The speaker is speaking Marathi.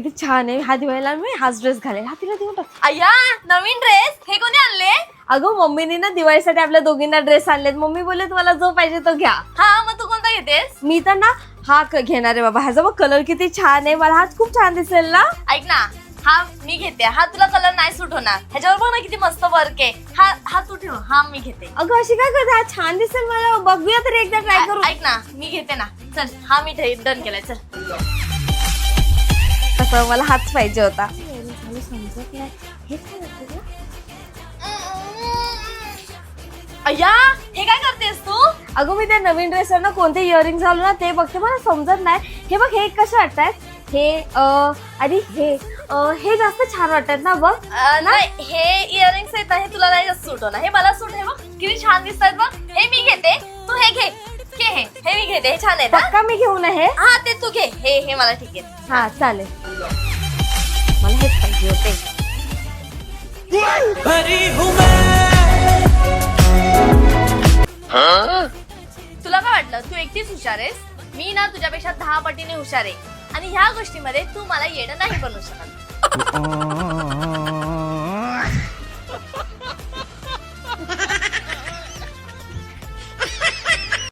किती छान आहे हा दिवाळीला मी हाच ड्रेस घालेल. हा तिला देऊन टाक. अय्या नवीन ड्रेस हे कोणी आणले? अगं मम्मीने ना दिवाळीसाठी आपल्या दोघींना ड्रेस आणलेत. मम्मी बोलले तुम्हाला जो पाहिजे तो घ्या. हा मग तू कोणता घेतेस? मी तर ना हा घेणार आहे बाबा. ह्याचा बघ कलर किती छान आहे. मला हाच खूप छान दिसेल ना. ऐक ना हा मी घेते. हा तुला कलर नाही सूट होणार. ह्याच्यावर बघ ना किती मस्त वर्क आहे. हा हा तू ठेव. हा मी घेते. अगं अशी काय करते. हा छान दिसेल. मला बघूया तरी एकदा ट्राय करू. ऐक ना मी घेते ना. चल हा मी डन केलाय. चल तसं मला हाच पाहिजे होता. समजत नाही हे काय होतं गं? अय्या हे काय करतेस तू? अगं मी त्या नवीन ड्रेसवर ना कोणते इयरिंग घालू ना ते बघते. मला समजत नाही. हे बघ हे कसे वाटतात. हे आणि हे जास्त छान वाटतात ना बघ. नाही हे इयरिंग्स आहेत ना हे तुला नाही सूट होणार. हे मला सूट आहे बघ. किती छान दिसतात बघ. हे मी घेते. तू हे घे. हे मी घेते. हे छान आहे ना? पक्का मी घेऊ ना हे. हा ते तू घे. हे मला ठीक आहे. हा चालेल. मला हेच पाहिजे होते. तुला काय वाटलं तू एकटीच हुशार आहेस? मी ना तुझ्यापेक्षा 10 पटीने हुशार आहे आणि ह्या गोष्टीमध्ये तू मला येणं नाही बनवू शकत.